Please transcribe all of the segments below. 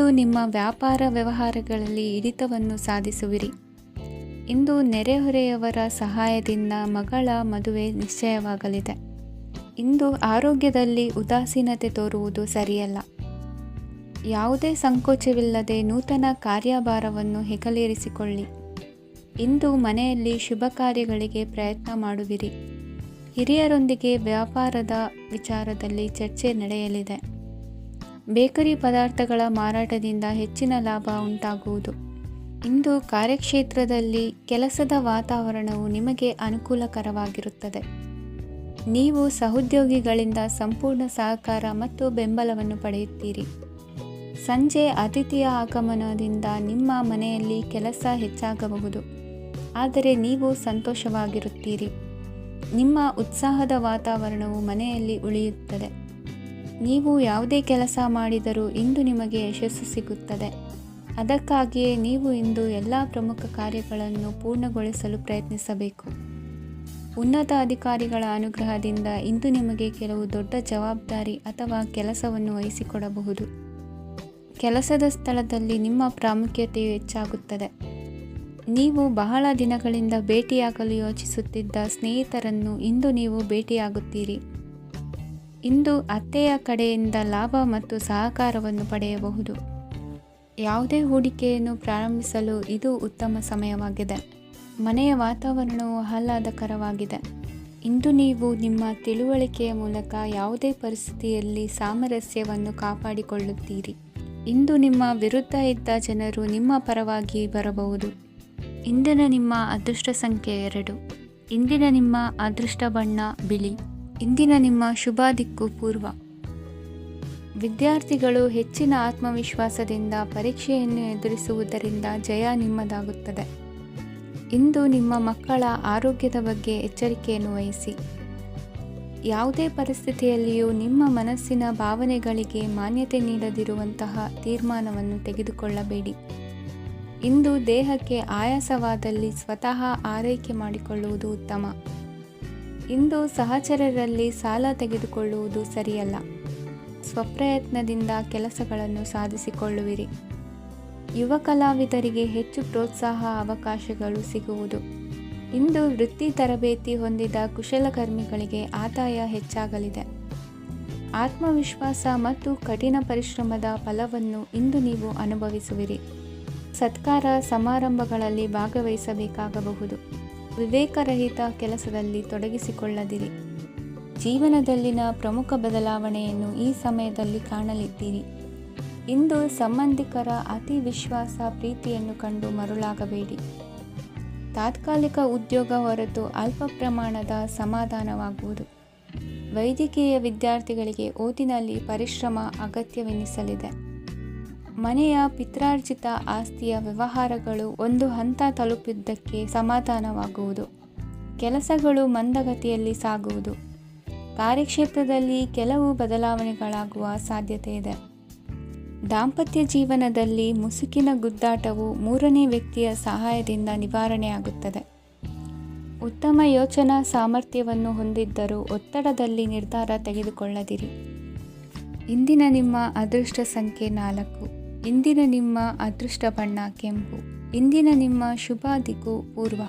ಇಂದು ನಿಮ್ಮ ವ್ಯಾಪಾರ ವ್ಯವಹಾರಗಳಲ್ಲಿ ಹಿಡಿತವನ್ನು ಸಾಧಿಸುವಿರಿ. ಇಂದು ನೆರೆಹೊರೆಯವರ ಸಹಾಯದಿಂದ ಮಗಳ ಮದುವೆ ನಿಶ್ಚಯವಾಗಲಿದೆ. ಇಂದು ಆರೋಗ್ಯದಲ್ಲಿ ಉದಾಸೀನತೆ ತೋರುವುದು ಸರಿಯಲ್ಲ. ಯಾವುದೇ ಸಂಕೋಚವಿಲ್ಲದೆ ನೂತನ ಕಾರ್ಯಭಾರವನ್ನು ಹೆಗಲೇರಿಸಿಕೊಳ್ಳಿ. ಇಂದು ಮನೆಯಲ್ಲಿ ಶುಭ ಕಾರ್ಯಗಳಿಗೆ ಪ್ರಯತ್ನ ಮಾಡುವಿರಿ. ಹಿರಿಯರೊಂದಿಗೆ ವ್ಯಾಪಾರದ ವಿಚಾರದಲ್ಲಿ ಚರ್ಚೆ ನಡೆಯಲಿದೆ. ಬೇಕರಿ ಪದಾರ್ಥಗಳ ಮಾರಾಟದಿಂದ ಹೆಚ್ಚಿನ ಲಾಭ ಉಂಟಾಗುವುದು. ಇಂದು ಕಾರ್ಯಕ್ಷೇತ್ರದಲ್ಲಿ ಕೆಲಸದ ವಾತಾವರಣವು ನಿಮಗೆ ಅನುಕೂಲಕರವಾಗಿರುತ್ತದೆ. ನೀವು ಸಹೋದ್ಯೋಗಿಗಳಿಂದ ಸಂಪೂರ್ಣ ಸಹಕಾರ ಮತ್ತು ಬೆಂಬಲವನ್ನು ಪಡೆಯುತ್ತೀರಿ. ಸಂಜೆ ಅತಿಥಿಯ ಆಗಮನದಿಂದ ನಿಮ್ಮ ಮನೆಯಲ್ಲಿ ಕೆಲಸ ಹೆಚ್ಚಾಗಬಹುದು, ಆದರೆ ನೀವು ಸಂತೋಷವಾಗಿರುತ್ತೀರಿ. ನಿಮ್ಮ ಉತ್ಸಾಹದ ವಾತಾವರಣವು ಮನೆಯಲ್ಲಿ ಉಳಿಯುತ್ತದೆ. ನೀವು ಯಾವುದೇ ಕೆಲಸ ಮಾಡಿದರೂ ಇಂದು ನಿಮಗೆ ಯಶಸ್ಸು ಸಿಗುತ್ತದೆ. ಅದಕ್ಕಾಗಿಯೇ ನೀವು ಇಂದು ಎಲ್ಲ ಪ್ರಮುಖ ಕಾರ್ಯಗಳನ್ನು ಪೂರ್ಣಗೊಳಿಸಲು ಪ್ರಯತ್ನಿಸಬೇಕು. ಉನ್ನತ ಅಧಿಕಾರಿಗಳ ಅನುಗ್ರಹದಿಂದ ಇಂದು ನಿಮಗೆ ಕೆಲವು ದೊಡ್ಡ ಜವಾಬ್ದಾರಿ ಅಥವಾ ಕೆಲಸವನ್ನು ವಹಿಸಿಕೊಡಬಹುದು. ಕೆಲಸದ ಸ್ಥಳದಲ್ಲಿ ನಿಮ್ಮ ಪ್ರಾಮುಖ್ಯತೆಯು ಹೆಚ್ಚಾಗುತ್ತದೆ. ನೀವು ಬಹಳ ದಿನಗಳಿಂದ ಭೇಟಿಯಾಗಲು ಯೋಚಿಸುತ್ತಿದ್ದ ಸ್ನೇಹಿತರನ್ನು ಇಂದು ನೀವು ಭೇಟಿಯಾಗುತ್ತೀರಿ. ಇಂದು ಅತ್ತೆಯ ಕಡೆಯಿಂದ ಲಾಭ ಮತ್ತು ಸಹಕಾರವನ್ನು ಪಡೆಯಬಹುದು. ಯಾವುದೇ ಹೂಡಿಕೆಯನ್ನು ಪ್ರಾರಂಭಿಸಲು ಇದು ಉತ್ತಮ ಸಮಯವಾಗಿದೆ. ಮನೆಯ ವಾತಾವರಣವು ಆಹ್ಲಾದಕರವಾಗಿದೆ. ಇಂದು ನೀವು ನಿಮ್ಮ ತಿಳುವಳಿಕೆಯ ಮೂಲಕ ಯಾವುದೇ ಪರಿಸ್ಥಿತಿಯಲ್ಲಿ ಸಾಮರಸ್ಯವನ್ನು ಕಾಪಾಡಿಕೊಳ್ಳುತ್ತೀರಿ. ಇಂದು ನಿಮ್ಮ ವಿರುದ್ಧ ಇದ್ದ ಜನರು ನಿಮ್ಮ ಪರವಾಗಿ ಬರಬಹುದು. ಇಂದಿನ ನಿಮ್ಮ ಅದೃಷ್ಟ ಸಂಖ್ಯೆ 2. ಇಂದಿನ ನಿಮ್ಮ ಅದೃಷ್ಟ ಬಣ್ಣ ಬಿಳಿ. ಇಂದಿನ ನಿಮ್ಮ ಶುಭ ದಿಕ್ಕು ಪೂರ್ವ. ವಿದ್ಯಾರ್ಥಿಗಳು ಹೆಚ್ಚಿನ ಆತ್ಮವಿಶ್ವಾಸದಿಂದ ಪರೀಕ್ಷೆಯನ್ನು ಎದುರಿಸುವುದರಿಂದ ಜಯ ನಿಮ್ಮದಾಗುತ್ತದೆ. ಇಂದು ನಿಮ್ಮ ಮಕ್ಕಳ ಆರೋಗ್ಯದ ಬಗ್ಗೆ ಎಚ್ಚರಿಕೆಯನ್ನು ವಹಿಸಿ. ಯಾವುದೇ ಪರಿಸ್ಥಿತಿಯಲ್ಲಿಯೂ ನಿಮ್ಮ ಮನಸ್ಸಿನ ಭಾವನೆಗಳಿಗೆ ಮಾನ್ಯತೆ ನೀಡದಿರುವಂತಹ ತೀರ್ಮಾನವನ್ನು ತೆಗೆದುಕೊಳ್ಳಬೇಡಿ. ಇಂದು ದೇಹಕ್ಕೆ ಆಯಾಸವಾದಲ್ಲಿ ಸ್ವತಃ ಆರೈಕೆ ಮಾಡಿಕೊಳ್ಳುವುದು ಉತ್ತಮ. ಇಂದು ಸಹಚರರಲ್ಲಿ ಸಾಲ ತೆಗೆದುಕೊಳ್ಳುವುದು ಸರಿಯಲ್ಲ. ಸ್ವಪ್ರಯತ್ನದಿಂದ ಕೆಲಸಗಳನ್ನು ಸಾಧಿಸಿಕೊಳ್ಳುವಿರಿ. ಯುವ ಕಲಾವಿದರಿಗೆ ಹೆಚ್ಚು ಪ್ರೋತ್ಸಾಹ ಅವಕಾಶಗಳು ಸಿಗುವುದು. ಇಂದು ವೃತ್ತಿ ತರಬೇತಿ ಹೊಂದಿದ ಕುಶಲಕರ್ಮಿಗಳಿಗೆ ಆದಾಯ ಹೆಚ್ಚಾಗಲಿದೆ. ಆತ್ಮವಿಶ್ವಾಸ ಮತ್ತು ಕಠಿಣ ಪರಿಶ್ರಮದ ಫಲವನ್ನು ಇಂದು ನೀವು ಅನುಭವಿಸುವಿರಿ. ಸತ್ಕಾರ ಸಮಾರಂಭಗಳಲ್ಲಿ ಭಾಗವಹಿಸಬೇಕಾಗಬಹುದು. ವಿವೇಕರಹಿತ ಕೆಲಸದಲ್ಲಿ ತೊಡಗಿಸಿಕೊಳ್ಳದಿರಿ. ಜೀವನದಲ್ಲಿನ ಪ್ರಮುಖ ಬದಲಾವಣೆಯನ್ನು ಈ ಸಮಯದಲ್ಲಿ ಕಾಣಲಿದ್ದೀರಿ. ಇಂದು ಸಂಬಂಧಿಕರ ಅತಿ ವಿಶ್ವಾಸ ಪ್ರೀತಿಯನ್ನು ಕಂಡು ಮರುಳಾಗಬೇಡಿ. ತಾತ್ಕಾಲಿಕ ಉದ್ಯೋಗ ಹೊರತು ಅಲ್ಪ ಪ್ರಮಾಣದ ಸಮಾಧಾನವಾಗುವುದು. ವೈದ್ಯಕೀಯ ವಿದ್ಯಾರ್ಥಿಗಳಿಗೆ ಓದಿನಲ್ಲಿ ಪರಿಶ್ರಮ ಅಗತ್ಯವೆನಿಸಲಿದೆ. ಮನೆಯ ಪಿತ್ರಾರ್ಜಿತ ಆಸ್ತಿಯ ವ್ಯವಹಾರಗಳು ಒಂದು ಹಂತ ತಲುಪಿದ್ದಕ್ಕೆ ಸಮಾಧಾನವಾಗುವುದು. ಕೆಲಸಗಳು ಮಂದಗತಿಯಲ್ಲಿ ಸಾಗುವುದು. ಕಾರ್ಯಕ್ಷೇತ್ರದಲ್ಲಿ ಕೆಲವು ಬದಲಾವಣೆಗಳಾಗುವ ಸಾಧ್ಯತೆ ಇದೆ. ದಾಂಪತ್ಯ ಜೀವನದಲ್ಲಿ ಮುಸುಕಿನ ಗುದ್ದಾಟವು 3ನೇ ವ್ಯಕ್ತಿಯ ಸಹಾಯದಿಂದ ನಿವಾರಣೆಯಾಗುತ್ತದೆ. ಉತ್ತಮ ಯೋಚನಾ ಸಾಮರ್ಥ್ಯವನ್ನು ಹೊಂದಿದ್ದರೂ ಒತ್ತಡದಲ್ಲಿ ನಿರ್ಧಾರ ತೆಗೆದುಕೊಳ್ಳದಿರಿ. ಇಂದಿನ ನಿಮ್ಮ ಅದೃಷ್ಟ ಸಂಖ್ಯೆ 4. ಇಂದಿನ ನಿಮ್ಮ ಅದೃಷ್ಟ ಬಣ್ಣ ಕೆಂಪು. ಇಂದಿನ ನಿಮ್ಮ ಶುಭ ದಿಕ್ಕು ಪೂರ್ವ.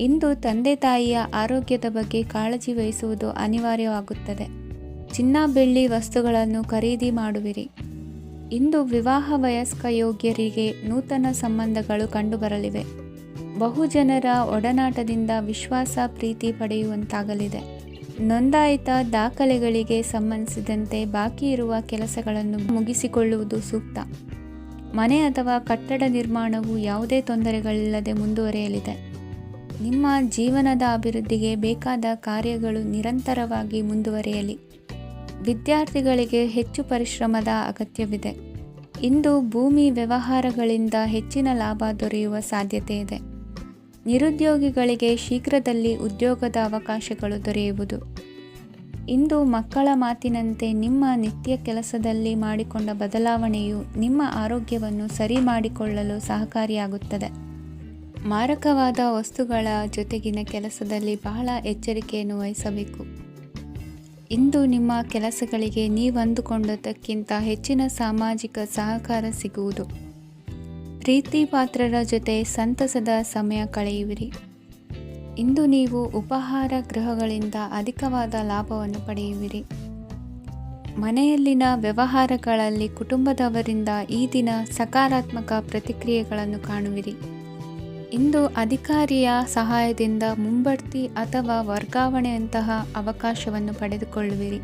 ಇಂದು ತಂದೆ ತಾಯಿಯ ಆರೋಗ್ಯದ ಬಗ್ಗೆ ಕಾಳಜಿ ವಹಿಸುವುದು ಅನಿವಾರ್ಯವಾಗುತ್ತದೆ. ಚಿನ್ನ ಬೆಳ್ಳಿ ವಸ್ತುಗಳನ್ನು ಖರೀದಿ ಮಾಡುವಿರಿ. ಇಂದು ವಿವಾಹ ವಯಸ್ಕ ಯೋಗ್ಯರಿಗೆ ನೂತನ ಸಂಬಂಧಗಳು ಕಂಡುಬರಲಿವೆ. ಬಹುಜನರ ಒಡನಾಟದಿಂದ ವಿಶ್ವಾಸ ಪ್ರೀತಿ ಪಡೆಯುವಂತಾಗಲಿದೆ. ನೋಂದಾಯಿತ ದಾಖಲೆಗಳಿಗೆ ಸಂಬಂಧಿಸಿದಂತೆ ಬಾಕಿ ಇರುವ ಕೆಲಸಗಳನ್ನು ಮುಗಿಸಿಕೊಳ್ಳುವುದು ಸೂಕ್ತ. ಮನೆ ಅಥವಾ ಕಟ್ಟಡ ನಿರ್ಮಾಣವು ಯಾವುದೇ ತೊಂದರೆಗಳಿಲ್ಲದೆ ಮುಂದುವರಿಯಲಿದೆ. ನಿಮ್ಮ ಜೀವನದ ಅಭಿವೃದ್ಧಿಗೆ ಬೇಕಾದ ಕಾರ್ಯಗಳು ನಿರಂತರವಾಗಿ ಮುಂದುವರಿಯಲಿ. ವಿದ್ಯಾರ್ಥಿಗಳಿಗೆ ಹೆಚ್ಚು ಪರಿಶ್ರಮದ ಅಗತ್ಯವಿದೆ. ಇಂದು ಭೂಮಿ ವ್ಯವಹಾರಗಳಿಂದ ಹೆಚ್ಚಿನ ಲಾಭ ದೊರೆಯುವ ಸಾಧ್ಯತೆ ಇದೆ. ನಿರುದ್ಯೋಗಿಗಳಿಗೆ ಶೀಘ್ರದಲ್ಲಿ ಉದ್ಯೋಗದ ಅವಕಾಶಗಳು ದೊರೆಯುವುದು. ಇಂದು ಮಕ್ಕಳ ಮಾತಿನಂತೆ ನಿಮ್ಮ ನಿತ್ಯ ಕೆಲಸದಲ್ಲಿ ಮಾಡಿಕೊಂಡ ಬದಲಾವಣೆಯು ನಿಮ್ಮ ಆರೋಗ್ಯವನ್ನು ಸರಿ ಮಾಡಿಕೊಳ್ಳಲು ಸಹಕಾರಿಯಾಗುತ್ತದೆ. ಮಾರಕವಾದ ವಸ್ತುಗಳ ಜೊತೆಗಿನ ಕೆಲಸದಲ್ಲಿ ಬಹಳ ಎಚ್ಚರಿಕೆಯನ್ನು ವಹಿಸಬೇಕು. ಇಂದು ನಿಮ್ಮ ಕೆಲಸಗಳಿಗೆ ನೀವಂದುಕೊಂಡದ್ದಕ್ಕಿಂತ ಹೆಚ್ಚಿನ ಸಾಮಾಜಿಕ ಸಹಕಾರ ಸಿಗುವುದು. ಪ್ರೀತಿ ಪಾತ್ರರ ಜೊತೆ ಸಂತಸದ ಸಮಯ ಕಳೆಯುವಿರಿ. ಇಂದು ನೀವು ಉಪಹಾರ ಗೃಹಗಳಿಂದ ಅಧಿಕವಾದ ಲಾಭವನ್ನು ಪಡೆಯುವಿರಿ. ಮನೆಯಲ್ಲಿನ ವ್ಯವಹಾರಗಳಲ್ಲಿ ಕುಟುಂಬದವರಿಂದ ಈ ದಿನ ಸಕಾರಾತ್ಮಕ ಪ್ರತಿಕ್ರಿಯೆಗಳನ್ನು ಕಾಣುವಿರಿ. ಇಂದು ಅಧಿಕಾರಿಯ ಸಹಾಯದಿಂದ ಮುಂಬಡ್ತಿ ಅಥವಾ ವರ್ಗಾವಣೆಯಂತಹ ಅವಕಾಶವನ್ನು ಪಡೆದುಕೊಳ್ಳುವಿರಿ.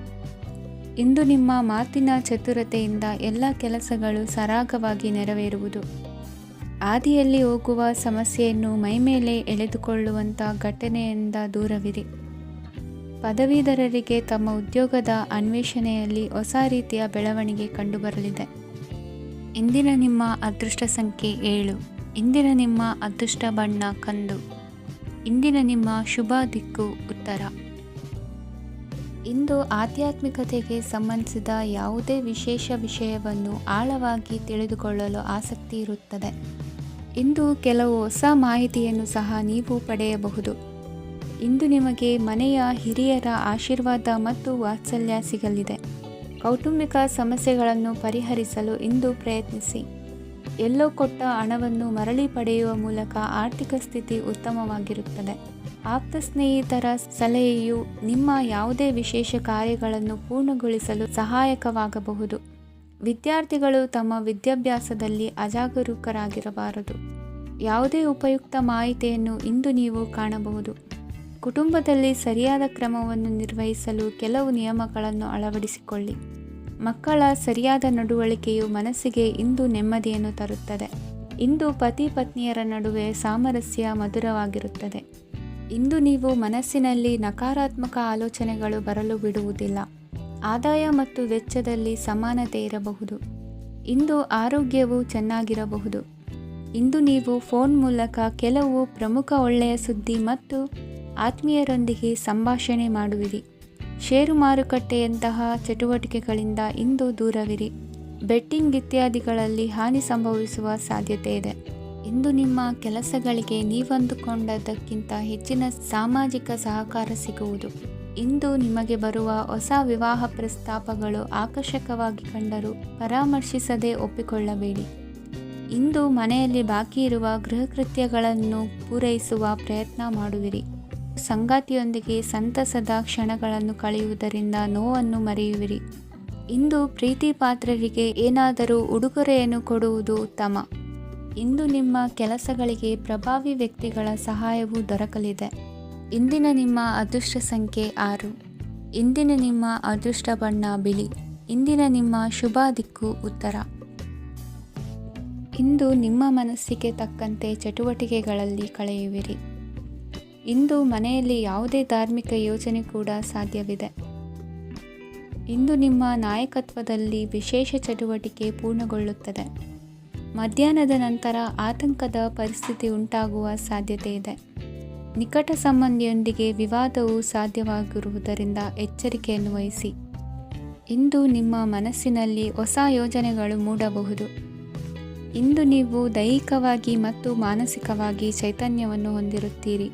ಇಂದು ನಿಮ್ಮ ಮಾತಿನ ಚತುರತೆಯಿಂದ ಎಲ್ಲ ಕೆಲಸಗಳು ಸರಾಗವಾಗಿ ನೆರವೇರುವುದು. ಹಾದಿಯಲ್ಲಿ ಹೋಗುವ ಸಮಸ್ಯೆಯನ್ನು ಮೈಮೇಲೆ ಎಳೆದುಕೊಳ್ಳುವಂಥ ಘಟನೆಯಿಂದ ದೂರವಿರಿ. ಪದವೀಧರರಿಗೆ ತಮ್ಮ ಉದ್ಯೋಗದ ಅನ್ವೇಷಣೆಯಲ್ಲಿ ಹೊಸ ರೀತಿಯ ಬೆಳವಣಿಗೆ ಕಂಡುಬರಲಿದೆ. ಇಂದಿನ ನಿಮ್ಮ ಅದೃಷ್ಟ ಸಂಖ್ಯೆ 7. ಇಂದಿನ ನಿಮ್ಮ ಅದೃಷ್ಟ ಬಣ್ಣ ಕಂದು. ಇಂದಿನ ನಿಮ್ಮ ಶುಭ ದಿಕ್ಕು ಉತ್ತರ. ಇಂದು ಆಧ್ಯಾತ್ಮಿಕತೆಗೆ ಸಂಬಂಧಿಸಿದ ಯಾವುದೇ ವಿಶೇಷ ವಿಷಯವನ್ನು ಆಳವಾಗಿ ತಿಳಿದುಕೊಳ್ಳಲು ಆಸಕ್ತಿ ಇರುತ್ತದೆ. ಇಂದು ಕೆಲವು ಹೊಸ ಮಾಹಿತಿಯನ್ನು ಸಹ ನೀವು ಪಡೆಯಬಹುದು. ಇಂದು ನಿಮಗೆ ಮನೆಯ ಹಿರಿಯರ ಆಶೀರ್ವಾದ ಮತ್ತು ವಾತ್ಸಲ್ಯ ಸಿಗಲಿದೆ. ಕೌಟುಂಬಿಕ ಸಮಸ್ಯೆಗಳನ್ನು ಪರಿಹರಿಸಲು ಇಂದು ಪ್ರಯತ್ನಿಸಿ. ಎಲ್ಲೋ ಕೊಟ್ಟ ಹಣವನ್ನು ಮರಳಿ ಪಡೆಯುವ ಮೂಲಕ ಆರ್ಥಿಕ ಸ್ಥಿತಿ ಉತ್ತಮವಾಗಿರುತ್ತದೆ. ಆಪ್ತ ಸ್ನೇಹಿತರ ಸಲಹೆಯು ನಿಮ್ಮ ಯಾವುದೇ ವಿಶೇಷ ಕಾರ್ಯಗಳನ್ನು ಪೂರ್ಣಗೊಳಿಸಲು ಸಹಾಯಕವಾಗಬಹುದು. ವಿದ್ಯಾರ್ಥಿಗಳು ತಮ್ಮ ವಿದ್ಯಾಭ್ಯಾಸದಲ್ಲಿ ಅಜಾಗರೂಕರಾಗಿರಬಾರದು. ಯಾವುದೇ ಉಪಯುಕ್ತ ಮಾಹಿತಿಯನ್ನು ಇಂದು ನೀವು ಕಾಣಬಹುದು. ಕುಟುಂಬದಲ್ಲಿ ಸರಿಯಾದ ಕ್ರಮವನ್ನು ನಿರ್ವಹಿಸಲು ಕೆಲವು ನಿಯಮಗಳನ್ನು ಅಳವಡಿಸಿಕೊಳ್ಳಿ. ಮಕ್ಕಳ ಸರಿಯಾದ ನಡವಳಿಕೆಯು ಮನಸ್ಸಿಗೆ ಇಂದು ನೆಮ್ಮದಿಯನ್ನು ತರುತ್ತದೆ. ಇಂದು ಪತಿ ಪತ್ನಿಯರ ನಡುವೆ ಸಾಮರಸ್ಯ ಮಧುರವಾಗಿರುತ್ತದೆ. ಇಂದು ನೀವು ಮನಸ್ಸಿನಲ್ಲಿ ನಕಾರಾತ್ಮಕ ಆಲೋಚನೆಗಳು ಬರಲು ಬಿಡುವುದಿಲ್ಲ. ಆದಾಯ ಮತ್ತು ವೆಚ್ಚದಲ್ಲಿ ಸಮಾನತೆ ಇರಬಹುದು. ಇಂದು ಆರೋಗ್ಯವು ಚೆನ್ನಾಗಿರಬಹುದು. ಇಂದು ನೀವು ಫೋನ್ ಮೂಲಕ ಕೆಲವು ಪ್ರಮುಖ ಒಳ್ಳೆಯ ಸುದ್ದಿ ಮತ್ತು ಆತ್ಮೀಯರೊಂದಿಗೆ ಸಂಭಾಷಣೆ ಮಾಡುವಿರಿ. ಷೇರು ಮಾರುಕಟ್ಟೆಯಂತಹ ಚಟುವಟಿಕೆಗಳಿಂದ ಇಂದು ದೂರವಿರಿ. ಬೆಟ್ಟಿಂಗ್ ಇತ್ಯಾದಿಗಳಲ್ಲಿ ಹಾನಿ ಸಂಭವಿಸುವ ಸಾಧ್ಯತೆ ಇದೆ. ಇಂದು ನಿಮ್ಮ ಕೆಲಸಗಳಿಗೆ ನೀವಂದುಕೊಂಡದ್ದಕ್ಕಿಂತ ಹೆಚ್ಚಿನ ಸಾಮಾಜಿಕ ಸಹಕಾರ ಸಿಗುವುದು. ಇಂದು ನಿಮಗೆ ಬರುವ ಹೊಸ ವಿವಾಹ ಪ್ರಸ್ತಾಪಗಳು ಆಕರ್ಷಕವಾಗಿ ಕಂಡರೂ ಪರಾಮರ್ಶಿಸದೆ ಒಪ್ಪಿಕೊಳ್ಳಬೇಡಿ. ಇಂದು ಮನೆಯಲ್ಲಿ ಬಾಕಿ ಇರುವ ಗೃಹಕೃತ್ಯಗಳನ್ನು ಪೂರೈಸುವ ಪ್ರಯತ್ನ ಮಾಡುವಿರಿ. ಸಂಗಾತಿಯೊಂದಿಗೆ ಸಂತಸದ ಕ್ಷಣಗಳನ್ನು ಕಳೆಯುವುದರಿಂದ ನೋವನ್ನು ಮರೆಯುವಿರಿ. ಇಂದು ಪ್ರೀತಿ ಪಾತ್ರರಿಗೆ ಏನಾದರೂ ಉಡುಗೊರೆಯನ್ನು ಕೊಡುವುದು ಉತ್ತಮ. ಇಂದು ನಿಮ್ಮ ಕೆಲಸಗಳಿಗೆ ಪ್ರಭಾವಿ ವ್ಯಕ್ತಿಗಳ ಸಹಾಯವು ದೊರಕಲಿದೆ. ಇಂದಿನ ನಿಮ್ಮ ಅದೃಷ್ಟ ಸಂಖ್ಯೆ 6. ಇಂದಿನ ನಿಮ್ಮ ಅದೃಷ್ಟ ಬಣ್ಣ ಬಿಳಿ. ಇಂದಿನ ನಿಮ್ಮ ಶುಭ ದಿಕ್ಕು ಉತ್ತರ. ಇಂದು ನಿಮ್ಮ ಮನಸ್ಸಿಗೆ ತಕ್ಕಂತೆ ಚಟುವಟಿಕೆಗಳಲ್ಲಿ ಕಳೆಯುವಿರಿ. ಇಂದು ಮನೆಯಲ್ಲಿ ಯಾವುದೇ ಧಾರ್ಮಿಕ ಯೋಜನೆ ಕೂಡ ಸಾಧ್ಯವಿದೆ. ಇಂದು ನಿಮ್ಮ ನಾಯಕತ್ವದಲ್ಲಿ ವಿಶೇಷ ಚಟುವಟಿಕೆ ಪೂರ್ಣಗೊಳ್ಳುತ್ತದೆ. ಮಧ್ಯಾಹ್ನದ ನಂತರ ಆತಂಕದ ಪರಿಸ್ಥಿತಿ ಉಂಟಾಗುವ ಸಾಧ್ಯತೆ ಇದೆ. ನಿಕಟ ಸಂಬಂಧಿಯೊಂದಿಗೆ ವಿವಾದವು ಸಾಧ್ಯವಾಗಿರುವುದರಿಂದ ಎಚ್ಚರಿಕೆಯನ್ನು ವಹಿಸಿ. ಇಂದು ನಿಮ್ಮ ಮನಸ್ಸಿನಲ್ಲಿ ಹೊಸ ಯೋಜನೆಗಳು ಮೂಡಬಹುದು. ಇಂದು ನೀವು ದೈಹಿಕವಾಗಿ ಮತ್ತು ಮಾನಸಿಕವಾಗಿ ಚೈತನ್ಯವನ್ನು ಹೊಂದಿರುತ್ತೀರಿ.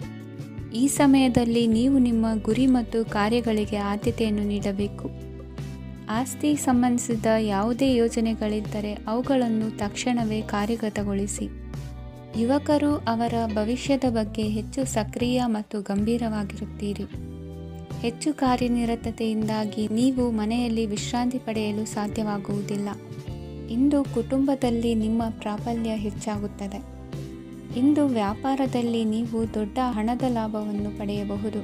ಈ ಸಮಯದಲ್ಲಿ ನೀವು ನಿಮ್ಮ ಗುರಿ ಮತ್ತು ಕಾರ್ಯಗಳಿಗೆ ಆದ್ಯತೆಯನ್ನು ನೀಡಬೇಕು. ಆಸ್ತಿ ಸಂಬಂಧಿಸಿದ ಯಾವುದೇ ಯೋಜನೆಗಳಿದ್ದರೆ ಅವುಗಳನ್ನು ತಕ್ಷಣವೇ ಕಾರ್ಯಗತಗೊಳಿಸಿ. ಯುವಕರು ಅವರ ಭವಿಷ್ಯದ ಬಗ್ಗೆ ಹೆಚ್ಚು ಸಕ್ರಿಯ ಮತ್ತು ಗಂಭೀರವಾಗಿರುತ್ತೀರಿ. ಹೆಚ್ಚು ಕಾರ್ಯನಿರತತೆಯಿಂದಾಗಿ ನೀವು ಮನೆಯಲ್ಲಿ ವಿಶ್ರಾಂತಿ ಪಡೆಯಲು ಸಾಧ್ಯವಾಗುವುದಿಲ್ಲ. ಇಂದು ಕುಟುಂಬದಲ್ಲಿ ನಿಮ್ಮ ಪ್ರಾಬಲ್ಯ ಹೆಚ್ಚಾಗುತ್ತದೆ. ಇಂದು ವ್ಯಾಪಾರದಲ್ಲಿ ನೀವು ದೊಡ್ಡ ಹಣದ ಲಾಭವನ್ನು ಪಡೆಯಬಹುದು.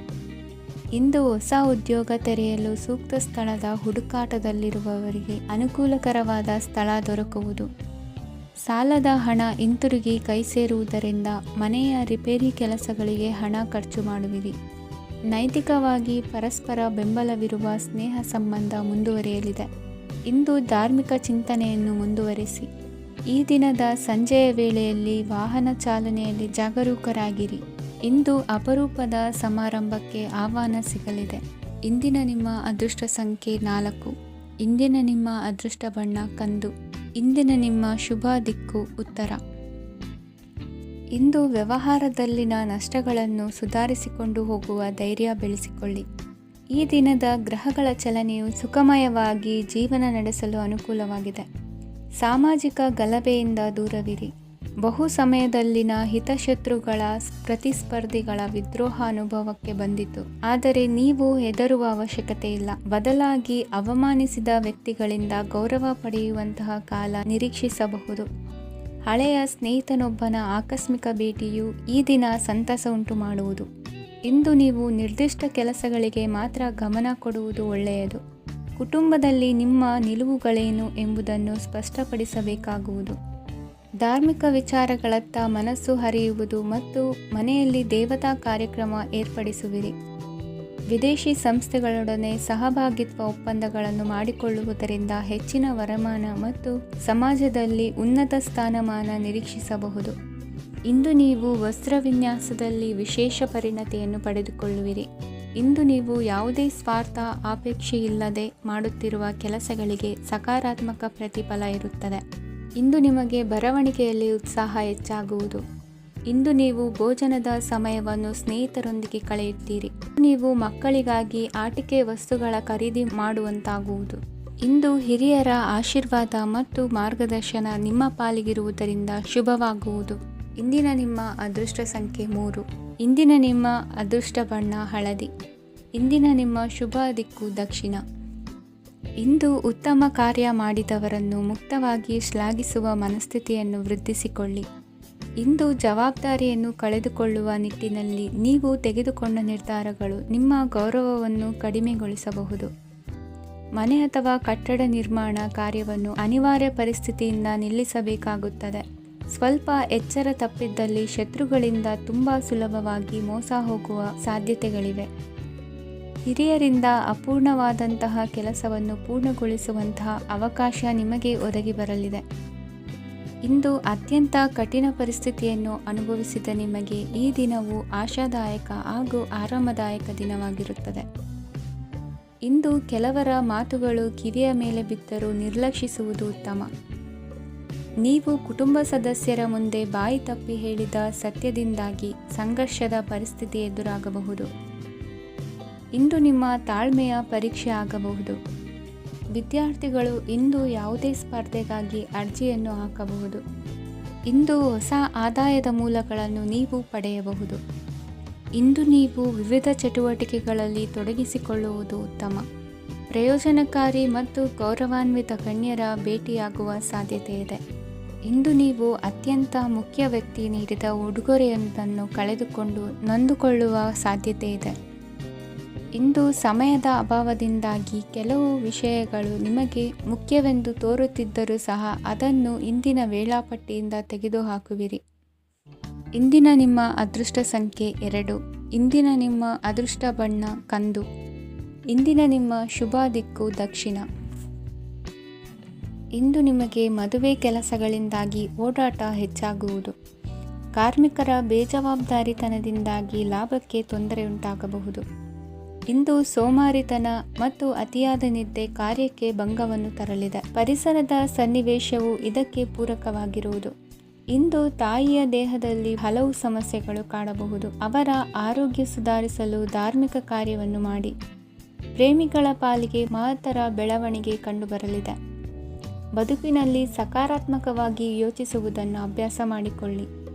ಇಂದು ಹೊಸ ಉದ್ಯೋಗ ತೆರೆಯಲು ಸೂಕ್ತ ಸ್ಥಳದ ಹುಡುಕಾಟದಲ್ಲಿರುವವರಿಗೆ ಅನುಕೂಲಕರವಾದ ಸ್ಥಳ ದೊರಕುವುದು. ಸಾಲದ ಹಣ ಹಿಂತಿರುಗಿ ಕೈ ಸೇರುವುದರಿಂದ ಮನೆಯ ರಿಪೇರಿ ಕೆಲಸಗಳಿಗೆ ಹಣ ಖರ್ಚು ಮಾಡುವಿರಿ. ನೈತಿಕವಾಗಿ ಪರಸ್ಪರ ಬೆಂಬಲವಿರುವ ಸ್ನೇಹ ಸಂಬಂಧ ಮುಂದುವರಿಯಲಿದೆ. ಇಂದು ಧಾರ್ಮಿಕ ಚಿಂತನೆಯನ್ನು ಮುಂದುವರಿಸಿ. ಈ ದಿನದ ಸಂಜೆಯ ವೇಳೆಯಲ್ಲಿ ವಾಹನ ಚಾಲನೆಯಲ್ಲಿ ಜಾಗರೂಕರಾಗಿರಿ. ಇಂದು ಅಪರೂಪದ ಸಮಾರಂಭಕ್ಕೆ ಆಹ್ವಾನ ಸಿಗಲಿದೆ. ಇಂದಿನ ನಿಮ್ಮ ಅದೃಷ್ಟ ಸಂಖ್ಯೆ 4. ಇಂದಿನ ನಿಮ್ಮ ಅದೃಷ್ಟ ಬಣ್ಣ ಕಂದು. ಇಂದಿನ ನಿಮ್ಮ ಶುಭ ದಿಕ್ಕು ಉತ್ತರ. ಇಂದು ವ್ಯವಹಾರದಲ್ಲಿನ ನಷ್ಟಗಳನ್ನು ಸುಧಾರಿಸಿಕೊಂಡು ಹೋಗುವ ಧೈರ್ಯ ಬೆಳೆಸಿಕೊಳ್ಳಿ. ಈ ದಿನದ ಗ್ರಹಗಳ ಚಲನೆಯು ಸುಖಮಯವಾಗಿ ಜೀವನ ನಡೆಸಲು ಅನುಕೂಲವಾಗಿದೆ. ಸಾಮಾಜಿಕ ಗಲಭೆಯಿಂದ ದೂರವಿರಿ. ಬಹು ಸಮಯದಲ್ಲಿನ ಹಿತಶತ್ರುಗಳ ಪ್ರತಿಸ್ಪರ್ಧಿಗಳ ವಿದ್ರೋಹ ಅನುಭವಕ್ಕೆ ಬಂದಿತು. ಆದರೆ ನೀವು ಹೆದರುವ ಅವಶ್ಯಕತೆ ಇಲ್ಲ. ಬದಲಾಗಿ ಅವಮಾನಿಸಿದ ವ್ಯಕ್ತಿಗಳಿಂದ ಗೌರವ ಪಡೆಯುವಂತಹ ಕಾಲ ನಿರೀಕ್ಷಿಸಬಹುದು. ಹಳೆಯ ಸ್ನೇಹಿತನೊಬ್ಬನ ಆಕಸ್ಮಿಕ ಭೇಟಿಯು ಈ ದಿನ ಸಂತಸ ಉಂಟು ಮಾಡುವುದು. ಇಂದು ನೀವು ನಿರ್ದಿಷ್ಟ ಕೆಲಸಗಳಿಗೆ ಮಾತ್ರ ಗಮನ ಕೊಡುವುದು ಒಳ್ಳೆಯದು. ಕುಟುಂಬದಲ್ಲಿ ನಿಮ್ಮ ನಿಲುವುಗಳೇನು ಎಂಬುದನ್ನು ಸ್ಪಷ್ಟಪಡಿಸಬೇಕಾಗುವುದು. ಧಾರ್ಮಿಕ ವಿಚಾರಗಳತ್ತ ಮನಸ್ಸು ಹರಿಯುವುದು ಮತ್ತು ಮನೆಯಲ್ಲಿ ದೇವತಾ ಕಾರ್ಯಕ್ರಮ ಏರ್ಪಡಿಸುವಿರಿ. ವಿದೇಶಿ ಸಂಸ್ಥೆಗಳೊಡನೆ ಸಹಭಾಗಿತ್ವ ಒಪ್ಪಂದಗಳನ್ನು ಮಾಡಿಕೊಳ್ಳುವುದರಿಂದ ಹೆಚ್ಚಿನ ವರಮಾನ ಮತ್ತು ಸಮಾಜದಲ್ಲಿ ಉನ್ನತ ಸ್ಥಾನಮಾನ ನಿರೀಕ್ಷಿಸಬಹುದು. ಇಂದು ನೀವು ವಸ್ತ್ರವಿನ್ಯಾಸದಲ್ಲಿ ವಿಶೇಷ ಪರಿಣತಿಯನ್ನು ಪಡೆದುಕೊಳ್ಳುವಿರಿ. ಇಂದು ನೀವು ಯಾವುದೇ ಸ್ವಾರ್ಥ ಅಪೇಕ್ಷೆಯಿಲ್ಲದೆ ಮಾಡುತ್ತಿರುವ ಕೆಲಸಗಳಿಗೆ ಸಕಾರಾತ್ಮಕ ಪ್ರತಿಫಲ ಇರುತ್ತದೆ. ಇಂದು ನಿಮಗೆ ಬರವಣಿಗೆಯಲ್ಲಿ ಉತ್ಸಾಹ ಹೆಚ್ಚಾಗುವುದು. ಇಂದು ನೀವು ಭೋಜನದ ಸಮಯವನ್ನು ಸ್ನೇಹಿತರೊಂದಿಗೆ ಕಳೆಯುತ್ತೀರಿ. ನೀವು ಮಕ್ಕಳಿಗಾಗಿ ಆಟಿಕೆ ವಸ್ತುಗಳ ಖರೀದಿ ಮಾಡುವಂತಾಗುವುದು. ಇಂದು ಹಿರಿಯರ ಆಶೀರ್ವಾದ ಮತ್ತು ಮಾರ್ಗದರ್ಶನ ನಿಮ್ಮ ಪಾಲಿಗಿರುವುದರಿಂದ ಶುಭವಾಗುವುದು. ಇಂದಿನ ನಿಮ್ಮ ಅದೃಷ್ಟ ಸಂಖ್ಯೆ 3. ಇಂದಿನ ನಿಮ್ಮ ಅದೃಷ್ಟ ಬಣ್ಣ ಹಳದಿ. ಇಂದಿನ ನಿಮ್ಮ ಶುಭ ದಿಕ್ಕು ದಕ್ಷಿಣ. ಇಂದು ಉತ್ತಮ ಕಾರ್ಯ ಮಾಡಿದವರನ್ನು ಮುಕ್ತವಾಗಿ ಶ್ಲಾಘಿಸುವ ಮನಸ್ಥಿತಿಯನ್ನು ವೃದ್ಧಿಸಿಕೊಳ್ಳಿ. ಇಂದು ಜವಾಬ್ದಾರಿಯನ್ನು ಕಳೆದುಕೊಳ್ಳುವ ನಿಟ್ಟಿನಲ್ಲಿ ನೀವು ತೆಗೆದುಕೊಂಡ ನಿರ್ಧಾರಗಳು ನಿಮ್ಮ ಗೌರವವನ್ನು ಕಡಿಮೆಗೊಳಿಸಬಹುದು. ಮನೆ ಅಥವಾ ಕಟ್ಟಡ ನಿರ್ಮಾಣ ಕಾರ್ಯವನ್ನು ಅನಿವಾರ್ಯ ಪರಿಸ್ಥಿತಿಯಿಂದ ನಿಲ್ಲಿಸಬೇಕಾಗುತ್ತದೆ. ಸ್ವಲ್ಪ ಎಚ್ಚರ ತಪ್ಪಿದ್ದಲ್ಲಿ ಶತ್ರುಗಳಿಂದ ತುಂಬ ಸುಲಭವಾಗಿ ಮೋಸ ಹೋಗುವ ಸಾಧ್ಯತೆಗಳಿವೆ. ಹಿರಿಯರಿಂದ ಅಪೂರ್ಣವಾದಂತಹ ಕೆಲಸವನ್ನು ಪೂರ್ಣಗೊಳಿಸುವಂತಹ ಅವಕಾಶ ನಿಮಗೆ ಒದಗಿ ಬರಲಿದೆ. ಇಂದು ಅತ್ಯಂತ ಕಠಿಣ ಪರಿಸ್ಥಿತಿಯನ್ನು ಅನುಭವಿಸಿದ ನಿಮಗೆ ಈ ದಿನವು ಆಶಾದಾಯಕ ಹಾಗೂ ಆರಾಮದಾಯಕ ದಿನವಾಗಿರುತ್ತದೆ. ಇಂದು ಕೆಲವರ ಮಾತುಗಳು ಕಿವಿಯ ಮೇಲೆ ಬಿದ್ದರೂ ನಿರ್ಲಕ್ಷಿಸುವುದು ಉತ್ತಮ. ನೀವು ಕುಟುಂಬ ಸದಸ್ಯರ ಮುಂದೆ ಬಾಯಿ ತಪ್ಪಿ ಹೇಳಿದ ಸತ್ಯದಿಂದಾಗಿ ಸಂಘರ್ಷದ ಪರಿಸ್ಥಿತಿ ಎದುರಾಗಬಹುದು. ಇಂದು ನಿಮ್ಮ ತಾಳ್ಮೆಯ ಪರೀಕ್ಷೆ ಆಗಬಹುದು. ವಿದ್ಯಾರ್ಥಿಗಳು ಇಂದು ಯಾವುದೇ ಸ್ಪರ್ಧೆಗಾಗಿ ಅರ್ಜಿಯನ್ನು ಹಾಕಬಹುದು. ಇಂದು ಹೊಸ ಆದಾಯದ ಮೂಲಗಳನ್ನು ನೀವು ಪಡೆಯಬಹುದು. ಇಂದು ನೀವು ವಿವಿಧ ಚಟುವಟಿಕೆಗಳಲ್ಲಿ ತೊಡಗಿಸಿಕೊಳ್ಳುವುದು ಉತ್ತಮ. ಪ್ರಯೋಜನಕಾರಿ ಮತ್ತು ಗೌರವಾನ್ವಿತ ಗಣ್ಯರ ಭೇಟಿಯಾಗುವ ಸಾಧ್ಯತೆ ಇದೆ. ಇಂದು ನೀವು ಅತ್ಯಂತ ಮುಖ್ಯ ವ್ಯಕ್ತಿ ನೀಡಿದ ಉಡುಗೊರೆಯೊಂದನ್ನು ಕಳೆದುಕೊಂಡು ನೊಂದುಕೊಳ್ಳುವ ಸಾಧ್ಯತೆ ಇದೆ. ಇಂದು ಸಮಯದ ಅಭಾವದಿಂದಾಗಿ ಕೆಲವು ವಿಷಯಗಳು ನಿಮಗೆ ಮುಖ್ಯವೆಂದು ತೋರುತ್ತಿದ್ದರೂ ಸಹ ಅದನ್ನು ಇಂದಿನ ವೇಳಾಪಟ್ಟಿಯಿಂದ ತೆಗೆದುಹಾಕುವಿರಿ. ಇಂದಿನ ನಿಮ್ಮ ಅದೃಷ್ಟ ಸಂಖ್ಯೆ 2. ಇಂದಿನ ನಿಮ್ಮ ಅದೃಷ್ಟ ಬಣ್ಣ ಕಂದು. ಇಂದಿನ ನಿಮ್ಮ ಶುಭ ದಿಕ್ಕು ದಕ್ಷಿಣ. ಇಂದು ನಿಮಗೆ ಮದುವೆ ಕೆಲಸಗಳಿಂದಾಗಿ ಓಡಾಟ ಹೆಚ್ಚಾಗುವುದು. ಕಾರ್ಮಿಕರ ಬೇಜವಾಬ್ದಾರಿತನದಿಂದಾಗಿ ಲಾಭಕ್ಕೆ ತೊಂದರೆಯುಂಟಾಗಬಹುದು. ಇಂದು ಸೋಮಾರಿತನ ಮತ್ತು ಅತಿಯಾದ ನಿದ್ದೆ ಕಾರ್ಯಕ್ಕೆ ಭಂಗವನ್ನು ತರಲಿದೆ. ಪರಿಸರದ ಸನ್ನಿವೇಶವು ಇದಕ್ಕೆ ಪೂರಕವಾಗಿರುವುದು. ಇಂದು ತಾಯಿಯ ದೇಹದಲ್ಲಿ ಹಲವು ಸಮಸ್ಯೆಗಳು ಕಾಡಬಹುದು. ಅವರ ಆರೋಗ್ಯ ಸುಧಾರಿಸಲು ಧಾರ್ಮಿಕ ಕಾರ್ಯವನ್ನು ಮಾಡಿ. ಪ್ರೇಮಿಗಳ ಪಾಲಿಗೆ ಮಹತ್ತರ ಬೆಳವಣಿಗೆ ಕಂಡುಬರಲಿದೆ. ಬದುಕಿನಲ್ಲಿ ಸಕಾರಾತ್ಮಕವಾಗಿ ಯೋಚಿಸುವುದನ್ನು ಅಭ್ಯಾಸ ಮಾಡಿಕೊಳ್ಳಿ.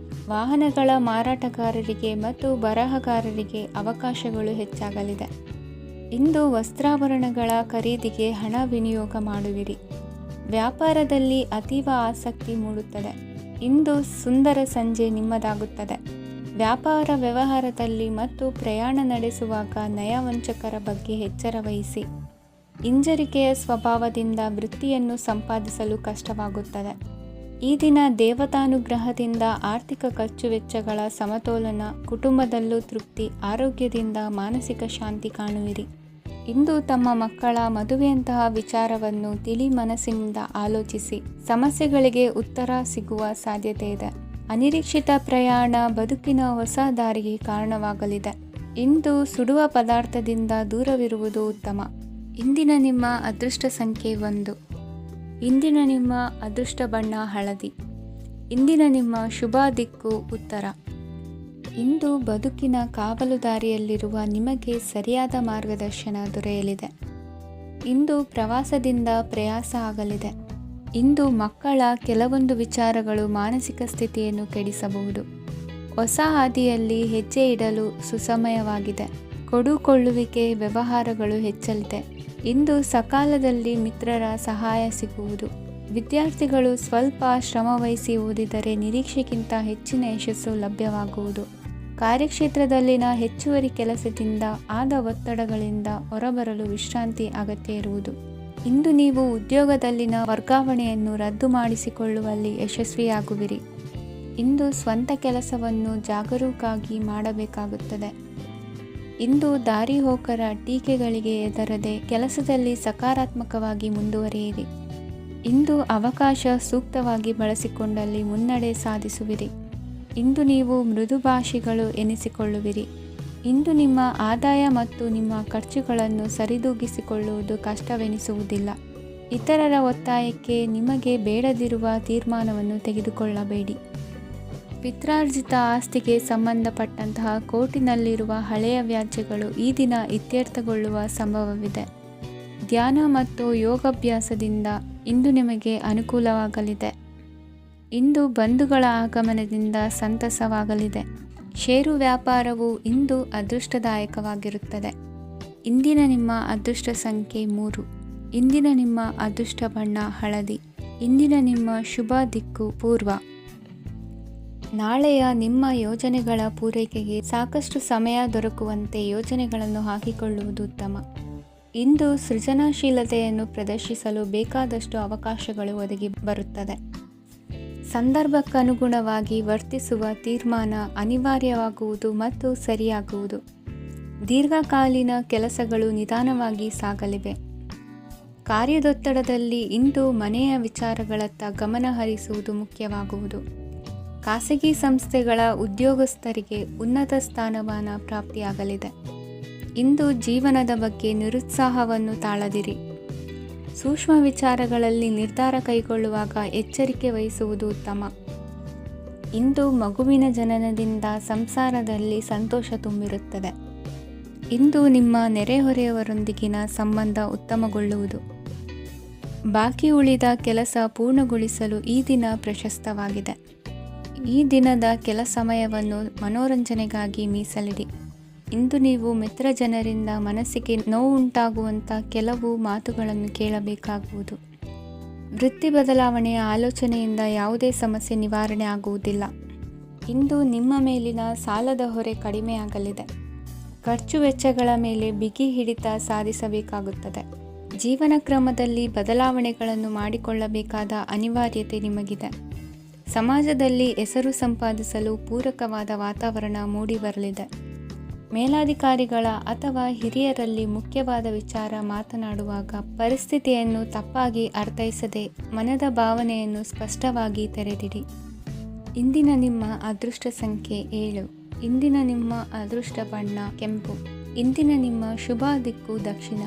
ವಾಹನಗಳ ಮಾರಾಟಗಾರರಿಗೆ ಮತ್ತು ಬರಹಗಾರರಿಗೆ ಅವಕಾಶಗಳು ಹೆಚ್ಚಾಗಲಿದೆ. ಇಂದು ವಸ್ತ್ರಾಭರಣಗಳ ಖರೀದಿಗೆ ಹಣ ವಿನಿಯೋಗ ಮಾಡುವಿರಿ. ವ್ಯಾಪಾರದಲ್ಲಿ ಅತೀವ ಆಸಕ್ತಿ ಮೂಡುತ್ತದೆ. ಇಂದು ಸುಂದರ ಸಂಜೆ ನಿಮ್ಮದಾಗುತ್ತದೆ. ವ್ಯಾಪಾರ ವ್ಯವಹಾರದಲ್ಲಿ ಮತ್ತು ಪ್ರಯಾಣ ನಡೆಸುವಾಗ ನಯವಂಚಕರ ಬಗ್ಗೆ ಎಚ್ಚರ ವಹಿಸಿ. ಹಿಂಜರಿಕೆಯ ಸ್ವಭಾವದಿಂದ ವೃತ್ತಿಯನ್ನು ಸಂಪಾದಿಸಲು ಕಷ್ಟವಾಗುತ್ತದೆ. ಈ ದಿನ ದೇವತಾನುಗ್ರಹದಿಂದ ಆರ್ಥಿಕ ಖರ್ಚು ವೆಚ್ಚಗಳ ಸಮತೋಲನ, ಕುಟುಂಬದಲ್ಲೂ ತೃಪ್ತಿ, ಆರೋಗ್ಯದಿಂದ ಮಾನಸಿಕ ಶಾಂತಿ ಕಾಣುವಿರಿ. ಇಂದು ತಮ್ಮ ಮಕ್ಕಳ ಮದುವೆಯಂತಹ ವಿಚಾರವನ್ನು ತಿಳಿ ಮನಸ್ಸಿನಿಂದ ಆಲೋಚಿಸಿ. ಸಮಸ್ಯೆಗಳಿಗೆ ಉತ್ತರ ಸಿಗುವ ಸಾಧ್ಯತೆ ಇದೆ. ಅನಿರೀಕ್ಷಿತ ಪ್ರಯಾಣ ಬದುಕಿನ ಹೊಸ ದಾರಿಗೆ ಕಾರಣವಾಗಲಿದೆ. ಇಂದು ಸುಡುವ ಪದಾರ್ಥದಿಂದ ದೂರವಿರುವುದು ಉತ್ತಮ. ಇಂದಿನ ನಿಮ್ಮ ಅದೃಷ್ಟ ಸಂಖ್ಯೆ 1. ಇಂದಿನ ನಿಮ್ಮ ಅದೃಷ್ಟ ಬಣ್ಣ ಹಳದಿ. ಇಂದಿನ ನಿಮ್ಮ ಶುಭ ದಿಕ್ಕು ಉತ್ತರ. ಇಂದು ಬದುಕಿನ ಕಾವಲುದಾರಿಯಲ್ಲಿರುವ ನಿಮಗೆ ಸರಿಯಾದ ಮಾರ್ಗದರ್ಶನ ದೊರೆಯಲಿದೆ. ಇಂದು ಪ್ರವಾಸದಿಂದ ಪ್ರಯಾಸ ಆಗಲಿದೆ. ಇಂದು ಮಕ್ಕಳ ಕೆಲವೊಂದು ವಿಚಾರಗಳು ಮಾನಸಿಕ ಸ್ಥಿತಿಯನ್ನು ಕೆಡಿಸಬಹುದು. ಹೊಸ ಹಾದಿಯಲ್ಲಿ ಹೆಜ್ಜೆ ಇಡಲು ಸುಸಮಯವಾಗಿದೆ. ಕೊಡುಕೊಳ್ಳುವಿಕೆ ವ್ಯವಹಾರಗಳು ಹೆಚ್ಚಲಿದೆ. ಇಂದು ಸಕಾಲದಲ್ಲಿ ಮಿತ್ರರ ಸಹಾಯ ಸಿಗುವುದು. ವಿದ್ಯಾರ್ಥಿಗಳು ಸ್ವಲ್ಪ ಶ್ರಮವಹಿಸಿ ಓದಿದರೆ ನಿರೀಕ್ಷೆಗಿಂತ ಹೆಚ್ಚಿನ ಯಶಸ್ಸು ಲಭ್ಯವಾಗುವುದು. ಕಾರ್ಯಕ್ಷೇತ್ರದಲ್ಲಿನ ಹೆಚ್ಚುವರಿ ಕೆಲಸದಿಂದ ಆದ ಒತ್ತಡಗಳಿಂದ ಹೊರಬರಲು ವಿಶ್ರಾಂತಿ ಅಗತ್ಯ ಇರುವುದು. ಇಂದು ನೀವು ಉದ್ಯೋಗದಲ್ಲಿನ ವರ್ಗಾವಣೆಯನ್ನು ರದ್ದು ಮಾಡಿಸಿಕೊಳ್ಳುವಲ್ಲಿ ಯಶಸ್ವಿಯಾಗುವಿರಿ. ಇಂದು ಸ್ವಂತ ಕೆಲಸವನ್ನು ಜಾಗರೂಕರಾಗಿ ಮಾಡಬೇಕಾಗುತ್ತದೆ. ಇಂದು ದಾರಿಹೋಕರ ಟೀಕೆಗಳಿಗೆ ಹೆದರದೆ ಕೆಲಸದಲ್ಲಿ ಸಕಾರಾತ್ಮಕವಾಗಿ ಮುಂದುವರಿಯಿರಿ. ಇಂದು ಅವಕಾಶ ಸೂಕ್ತವಾಗಿ ಬಳಸಿಕೊಂಡಲ್ಲಿ ಮುನ್ನಡೆ ಸಾಧಿಸುವಿರಿ. ಇಂದು ನೀವು ಮೃದುಭಾಷಿಗಳು ಎನಿಸಿಕೊಳ್ಳುವಿರಿ. ಇಂದು ನಿಮ್ಮ ಆದಾಯ ಮತ್ತು ನಿಮ್ಮ ಖರ್ಚುಗಳನ್ನು ಸರಿದೂಗಿಸಿಕೊಳ್ಳುವುದು ಕಷ್ಟವೆನಿಸುವುದಿಲ್ಲ. ಇತರರ ಒತ್ತಾಯಕ್ಕೆ ನಿಮಗೆ ಬೇಡದಿರುವ ತೀರ್ಮಾನವನ್ನು ತೆಗೆದುಕೊಳ್ಳಬೇಡಿ. ಪಿತ್ರಾರ್ಜಿತ ಆಸ್ತಿಗೆ ಸಂಬಂಧಪಟ್ಟಂತಹ ಕೋರ್ಟಿನಲ್ಲಿರುವ ಹಳೆಯ ವ್ಯಾಜ್ಯಗಳು ಈ ದಿನ ಇತ್ಯರ್ಥಗೊಳ್ಳುವ ಸಂಭವವಿದೆ. ಧ್ಯಾನ ಮತ್ತು ಯೋಗಾಭ್ಯಾಸದಿಂದ ಇಂದು ನಿಮಗೆ ಅನುಕೂಲವಾಗಲಿದೆ. ಇಂದು ಬಂಧುಗಳ ಆಗಮನದಿಂದ ಸಂತಸವಾಗಲಿದೆ. ಷೇರು ವ್ಯಾಪಾರವು ಇಂದು ಅದೃಷ್ಟದಾಯಕವಾಗಿರುತ್ತದೆ. ಇಂದಿನ ನಿಮ್ಮ ಅದೃಷ್ಟ ಸಂಖ್ಯೆ 3. ಇಂದಿನ ನಿಮ್ಮ ಅದೃಷ್ಟ ಬಣ್ಣ ಹಳದಿ. ಇಂದಿನ ನಿಮ್ಮ ಶುಭ ದಿಕ್ಕು ಪೂರ್ವ. ನಾಳೆಯ ನಿಮ್ಮ ಯೋಜನೆಗಳ ಪೂರೈಕೆಗೆ ಸಾಕಷ್ಟು ಸಮಯ ದೊರಕುವಂತೆ ಯೋಜನೆಗಳನ್ನು ಹಾಕಿಕೊಳ್ಳುವುದು ಉತ್ತಮ. ಇಂದು ಸೃಜನಶೀಲತೆಯನ್ನು ಪ್ರದರ್ಶಿಸಲು ಬೇಕಾದಷ್ಟು ಅವಕಾಶಗಳು ಒದಗಿ ಬರುತ್ತದೆ. ಸಂದರ್ಭಕ್ಕನುಗುಣವಾಗಿ ವರ್ತಿಸುವ ತೀರ್ಮಾನ ಅನಿವಾರ್ಯವಾಗುವುದು ಮತ್ತು ಸರಿಯಾಗುವುದು. ದೀರ್ಘಕಾಲೀನ ಕೆಲಸಗಳು ನಿಧಾನವಾಗಿ ಸಾಗಲಿವೆ. ಕಾರ್ಯದೊತ್ತಡದಲ್ಲಿ ಇಂದು ಮನೆಯ ವಿಚಾರಗಳತ್ತ ಗಮನ ಹರಿಸುವುದು ಮುಖ್ಯವಾಗುವುದು. ಖಾಸಗಿ ಸಂಸ್ಥೆಗಳ ಉದ್ಯೋಗಸ್ಥರಿಗೆ ಉನ್ನತ ಸ್ಥಾನಮಾನ ಪ್ರಾಪ್ತಿಯಾಗಲಿದೆ. ಇಂದು ಜೀವನದ ಬಗ್ಗೆ ನಿರುತ್ಸಾಹವನ್ನು ತಾಳದಿರಿ. ಸೂಕ್ಷ್ಮ ವಿಚಾರಗಳಲ್ಲಿ ನಿರ್ಧಾರ ಕೈಗೊಳ್ಳುವಾಗ ಎಚ್ಚರಿಕೆ ವಹಿಸುವುದು ಉತ್ತಮ. ಇಂದು ಮಗುವಿನ ಜನನದಿಂದ ಸಂಸಾರದಲ್ಲಿ ಸಂತೋಷ ತುಂಬಿರುತ್ತದೆ. ಇಂದು ನಿಮ್ಮ ನೆರೆಹೊರೆಯವರೊಂದಿಗಿನ ಸಂಬಂಧ ಉತ್ತಮಗೊಳ್ಳುವುದು. ಬಾಕಿ ಉಳಿದ ಕೆಲಸ ಪೂರ್ಣಗೊಳಿಸಲು ಈ ದಿನ ಪ್ರಶಸ್ತವಾಗಿದೆ. ಈ ದಿನದ ಕೆಲ ಸಮಯವನ್ನು ಮನೋರಂಜನೆಗಾಗಿ ಮೀಸಲಿಡಿ. ಇಂದು ನೀವು ಮಿತ್ರ ಜನರಿಂದ ಮನಸ್ಸಿಗೆ ನೋವುಂಟಾಗುವಂಥ ಕೆಲವು ಮಾತುಗಳನ್ನು ಕೇಳಬೇಕಾಗುವುದು. ವೃತ್ತಿ ಬದಲಾವಣೆಯ ಆಲೋಚನೆಯಿಂದ ಯಾವುದೇ ಸಮಸ್ಯೆ ನಿವಾರಣೆ ಆಗುವುದಿಲ್ಲ. ಇಂದು ನಿಮ್ಮ ಮೇಲಿನ ಸಾಲದ ಹೊರೆ ಕಡಿಮೆಯಾಗಲಿದೆ. ಖರ್ಚು ವೆಚ್ಚಗಳ ಮೇಲೆ ಬಿಗಿ ಹಿಡಿತ ಸಾಧಿಸಬೇಕಾಗುತ್ತದೆ. ಜೀವನ ಕ್ರಮದಲ್ಲಿ ಬದಲಾವಣೆಗಳನ್ನು ಮಾಡಿಕೊಳ್ಳಬೇಕಾದ ಅನಿವಾರ್ಯತೆ ನಿಮಗಿದೆ. ಸಮಾಜದಲ್ಲಿ ಹೆಸರು ಸಂಪಾದಿಸಲು ಪೂರಕವಾದ ವಾತಾವರಣ ಮೂಡಿಬರಲಿದೆ. ಮೇಲಾಧಿಕಾರಿಗಳ ಅಥವಾ ಹಿರಿಯರಲ್ಲಿ ಮುಖ್ಯವಾದ ವಿಚಾರ ಮಾತನಾಡುವಾಗ ಪರಿಸ್ಥಿತಿಯನ್ನು ತಪ್ಪಾಗಿ ಅರ್ಥೈಸದೆ ಮನದ ಭಾವನೆಯನ್ನು ಸ್ಪಷ್ಟವಾಗಿ ತೆರೆದಿಡಿ. ಇಂದಿನ ನಿಮ್ಮ ಅದೃಷ್ಟ ಸಂಖ್ಯೆ 7. ಇಂದಿನ ನಿಮ್ಮ ಅದೃಷ್ಟ ಬಣ್ಣ ಕೆಂಪು. ಇಂದಿನ ನಿಮ್ಮ ಶುಭ ದಿಕ್ಕು ದಕ್ಷಿಣ.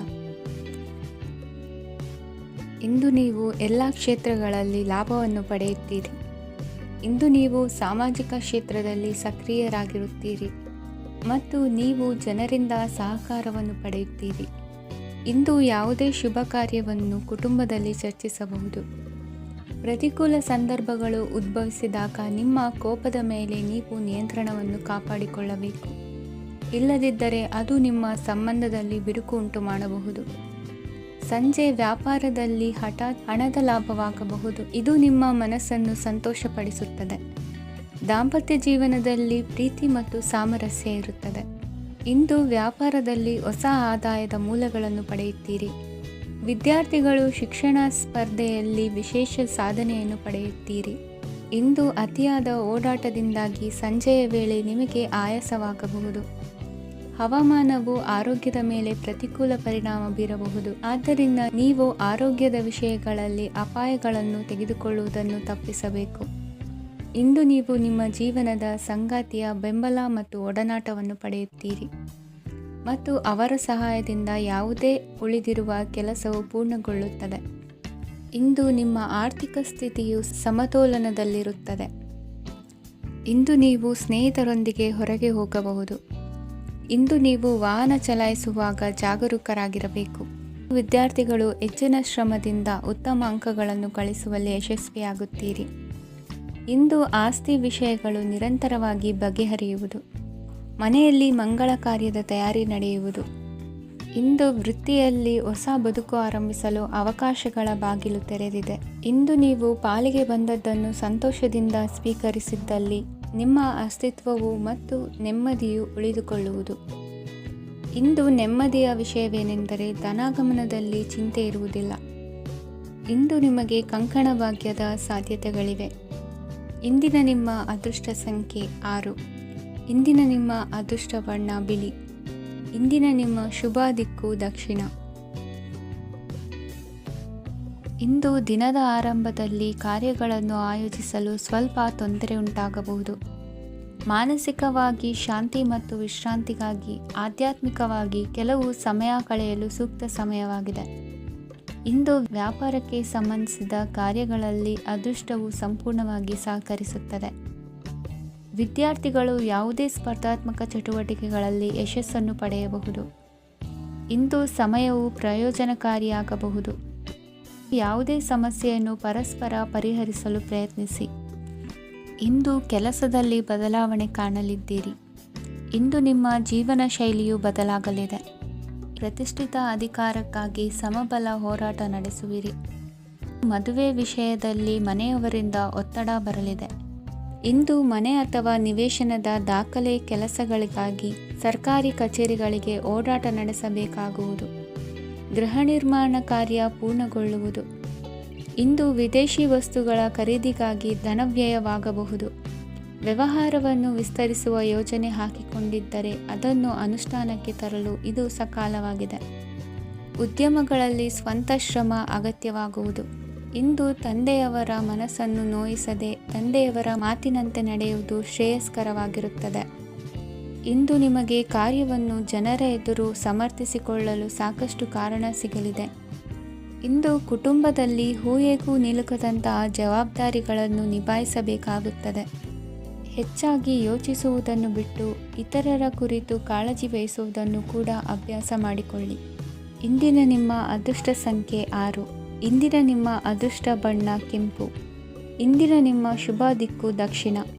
ಇಂದು ನೀವು ಎಲ್ಲ ಕ್ಷೇತ್ರಗಳಲ್ಲಿ ಲಾಭವನ್ನು ಪಡೆಯುತ್ತೀರಿ. ಇಂದು ನೀವು ಸಾಮಾಜಿಕ ಕ್ಷೇತ್ರದಲ್ಲಿ ಸಕ್ರಿಯರಾಗಿರುತ್ತೀರಿ ಮತ್ತು ನೀವು ಜನರಿಂದ ಸಹಕಾರವನ್ನು ಪಡೆಯುತ್ತೀರಿ. ಇಂದು ಯಾವುದೇ ಶುಭ ಕಾರ್ಯವನ್ನು ಕುಟುಂಬದಲ್ಲಿ ಚರ್ಚಿಸಬಹುದು. ಪ್ರತಿಕೂಲ ಸಂದರ್ಭಗಳು ಉದ್ಭವಿಸಿದಾಗ ನಿಮ್ಮ ಕೋಪದ ಮೇಲೆ ನೀವು ನಿಯಂತ್ರಣವನ್ನು ಕಾಪಾಡಿಕೊಳ್ಳಬೇಕು. ಇಲ್ಲದಿದ್ದರೆ ಅದು ನಿಮ್ಮ ಸಂಬಂಧದಲ್ಲಿ ಬಿರುಕು ಉಂಟು ಮಾಡಬಹುದು. ಸಂಜೆ ವ್ಯಾಪಾರದಲ್ಲಿ ಹಠಾತ್ ಹಣದ ಲಾಭವಾಗಬಹುದು. ಇದು ನಿಮ್ಮ ಮನಸ್ಸನ್ನು ಸಂತೋಷಪಡಿಸುತ್ತದೆ. ದಾಂಪತ್ಯ ಜೀವನದಲ್ಲಿ ಪ್ರೀತಿ ಮತ್ತು ಸಾಮರಸ್ಯ ಇರುತ್ತದೆ. ಇಂದು ವ್ಯಾಪಾರದಲ್ಲಿ ಹೊಸ ಆದಾಯದ ಮೂಲಗಳನ್ನು ಪಡೆಯುತ್ತೀರಿ. ವಿದ್ಯಾರ್ಥಿಗಳು ಶಿಕ್ಷಣ ಸ್ಪರ್ಧೆಯಲ್ಲಿ ವಿಶೇಷ ಸಾಧನೆಯನ್ನು ಪಡೆಯುತ್ತೀರಿ. ಇಂದು ಅತಿಯಾದ ಓಡಾಟದಿಂದಾಗಿ ಸಂಜೆಯ ವೇಳೆ ನಿಮಗೆ ಆಯಾಸವಾಗಬಹುದು. ಹವಾಮಾನವು ಆರೋಗ್ಯದ ಮೇಲೆ ಪ್ರತಿಕೂಲ ಪರಿಣಾಮ ಬೀರಬಹುದು. ಆದ್ದರಿಂದ ನೀವು ಆರೋಗ್ಯದ ವಿಷಯಗಳಲ್ಲಿ ಅಪಾಯಗಳನ್ನು ತೆಗೆದುಕೊಳ್ಳುವುದನ್ನು ತಪ್ಪಿಸಬೇಕು. ಇಂದು ನೀವು ನಿಮ್ಮ ಜೀವನದ ಸಂಗಾತಿಯ ಬೆಂಬಲ ಮತ್ತು ಒಡನಾಟವನ್ನು ಪಡೆಯುತ್ತೀರಿ ಮತ್ತು ಅವರ ಸಹಾಯದಿಂದ ಯಾವುದೇ ಉಳಿದಿರುವ ಕೆಲಸವು ಪೂರ್ಣಗೊಳ್ಳುತ್ತದೆ. ಇಂದು ನಿಮ್ಮ ಆರ್ಥಿಕ ಸ್ಥಿತಿಯು ಸಮತೋಲನದಲ್ಲಿರುತ್ತದೆ. ಇಂದು ನೀವು ಸ್ನೇಹಿತರೊಂದಿಗೆ ಹೊರಗೆ ಹೋಗಬಹುದು. ಇಂದು ನೀವು ವಾಹನ ಚಲಾಯಿಸುವಾಗ ಜಾಗರೂಕರಾಗಿರಬೇಕು. ವಿದ್ಯಾರ್ಥಿಗಳು ಹೆಚ್ಚಿನ ಶ್ರಮದಿಂದ ಉತ್ತಮ ಅಂಕಗಳನ್ನು ಗಳಿಸುವಲ್ಲಿ ಯಶಸ್ವಿಯಾಗುತ್ತೀರಿ. ಇಂದು ಆಸ್ತಿ ವಿಷಯಗಳು ನಿರಂತರವಾಗಿ ಬಗೆಹರಿಯುವುದು. ಮನೆಯಲ್ಲಿ ಮಂಗಳ ಕಾರ್ಯದ ತಯಾರಿ ನಡೆಯುವುದು. ಇಂದು ವೃತ್ತಿಯಲ್ಲಿ ಹೊಸ ಬದುಕು ಆರಂಭಿಸಲು ಅವಕಾಶಗಳ ಬಾಗಿಲು ತೆರೆದಿದೆ. ಇಂದು ನೀವು ಪಾಲಿಗೆ ಬಂದದ್ದನ್ನು ಸಂತೋಷದಿಂದ ಸ್ವೀಕರಿಸಿದ್ದಲ್ಲಿ ನಿಮ್ಮ ಅಸ್ತಿತ್ವವು ಮತ್ತು ನೆಮ್ಮದಿಯು ಉಳಿದುಕೊಳ್ಳುವುದು. ಇಂದು ನೆಮ್ಮದಿಯ ವಿಷಯವೇನೆಂದರೆ ಧನಾಗಮನದಲ್ಲಿ ಚಿಂತೆ ಇರುವುದಿಲ್ಲ. ಇಂದು ನಿಮಗೆ ಕಂಕಣ ಭಾಗ್ಯದ ಸಾಧ್ಯತೆಗಳಿವೆ. ಇಂದಿನ ನಿಮ್ಮ ಅದೃಷ್ಟ ಸಂಖ್ಯೆ 6. ಇಂದಿನ ನಿಮ್ಮ ಅದೃಷ್ಟ ಬಣ್ಣ ಬಿಳಿ. ಇಂದಿನ ನಿಮ್ಮ ಶುಭ ದಿಕ್ಕು ದಕ್ಷಿಣ. ಇಂದು ದಿನದ ಆರಂಭದಲ್ಲಿ ಕಾರ್ಯಗಳನ್ನು ಆಯೋಜಿಸಲು ಸ್ವಲ್ಪ ತೊಂದರೆ ಉಂಟಾಗಬಹುದು. ಮಾನಸಿಕವಾಗಿ ಶಾಂತಿ ಮತ್ತು ವಿಶ್ರಾಂತಿಗಾಗಿ ಆಧ್ಯಾತ್ಮಿಕವಾಗಿ ಕೆಲವು ಸಮಯ ಕಳೆಯಲು ಸೂಕ್ತ ಸಮಯವಾಗಿದೆ. ಇಂದು ವ್ಯಾಪಾರಕ್ಕೆ ಸಂಬಂಧಿಸಿದ ಕಾರ್ಯಗಳಲ್ಲಿ ಅದೃಷ್ಟವು ಸಂಪೂರ್ಣವಾಗಿ ಸಹಕರಿಸುತ್ತದೆ. ವಿದ್ಯಾರ್ಥಿಗಳು ಯಾವುದೇ ಸ್ಪರ್ಧಾತ್ಮಕ ಚಟುವಟಿಕೆಗಳಲ್ಲಿ ಯಶಸ್ಸನ್ನು ಪಡೆಯಬಹುದು. ಇಂದು ಸಮಯವು ಪ್ರಯೋಜನಕಾರಿಯಾಗಬಹುದು. ಯಾವುದೇ ಸಮಸ್ಯೆಯನ್ನು ಪರಸ್ಪರ ಪರಿಹರಿಸಲು ಪ್ರಯತ್ನಿಸಿ. ಇಂದು ಕೆಲಸದಲ್ಲಿ ಬದಲಾವಣೆ ಕಾಣಲಿದ್ದೀರಿ. ಇಂದು ನಿಮ್ಮ ಜೀವನ ಶೈಲಿಯು ಬದಲಾಗಲಿದೆ. ಪ್ರತಿಷ್ಠಿತ ಅಧಿಕಾರಕ್ಕಾಗಿ ಸಮಬಲ ಹೋರಾಟ ನಡೆಸುವಿರಿ. ಮದುವೆ ವಿಷಯದಲ್ಲಿ ಮನೆಯವರಿಂದ ಒತ್ತಡ ಬರಲಿದೆ. ಇಂದು ಮನೆ ಅಥವಾ ನಿವೇಶನದ ದಾಖಲೆ ಕೆಲಸಗಳಿಗಾಗಿ ಸರ್ಕಾರಿ ಕಚೇರಿಗಳಿಗೆ ಓಡಾಟ ನಡೆಸಬೇಕಾಗುವುದು. ಗೃಹ ನಿರ್ಮಾಣ ಕಾರ್ಯ ಪೂರ್ಣಗೊಳ್ಳುವುದು. ಇಂದು ವಿದೇಶಿ ವಸ್ತುಗಳ ಖರೀದಿಗಾಗಿ ಧನವ್ಯಯವಾಗಬಹುದು. ವ್ಯವಹಾರವನ್ನು ವಿಸ್ತರಿಸುವ ಯೋಜನೆ ಹಾಕಿಕೊಂಡಿದ್ದರೆ ಅದನ್ನು ಅನುಷ್ಠಾನಕ್ಕೆ ತರಲು ಇದು ಸಕಾಲವಾಗಿದೆ. ಉದ್ಯಮಗಳಲ್ಲಿ ಸ್ವಂತ ಶ್ರಮ ಅಗತ್ಯವಾಗುವುದು. ಇಂದು ತಂದೆಯವರ ಮನಸ್ಸನ್ನು ನೋಯಿಸದೆ ತಂದೆಯವರ ಮಾತಿನಂತೆ ನಡೆಯುವುದು ಶ್ರೇಯಸ್ಕರವಾಗಿರುತ್ತದೆ. ಇಂದು ನಿಮಗೆ ಕಾರ್ಯವನ್ನು ಜನರ ಎದುರು ಸಮರ್ಥಿಸಿಕೊಳ್ಳಲು ಸಾಕಷ್ಟು ಕಾರಣ ಸಿಗಲಿದೆ. ಇಂದು ಕುಟುಂಬದಲ್ಲಿ ಹೂಯೆಗೂ ನಿಲುಕದಂತಹ ಜವಾಬ್ದಾರಿಗಳನ್ನು ನಿಭಾಯಿಸಬೇಕಾಗುತ್ತದೆ. ಹೆಚ್ಚಾಗಿ ಯೋಚಿಸುವುದನ್ನು ಬಿಟ್ಟು ಇತರರ ಕುರಿತು ಕಾಳಜಿ ವಹಿಸುವುದನ್ನು ಕೂಡ ಅಭ್ಯಾಸ ಮಾಡಿಕೊಳ್ಳಿ. ಇಂದಿನ ನಿಮ್ಮ ಅದೃಷ್ಟ ಸಂಖ್ಯೆ 6. ಇಂದಿನ ನಿಮ್ಮ ಅದೃಷ್ಟ ಬಣ್ಣ ಕೆಂಪು. ಇಂದಿನ ನಿಮ್ಮ ಶುಭ ದಿಕ್ಕು ದಕ್ಷಿಣ.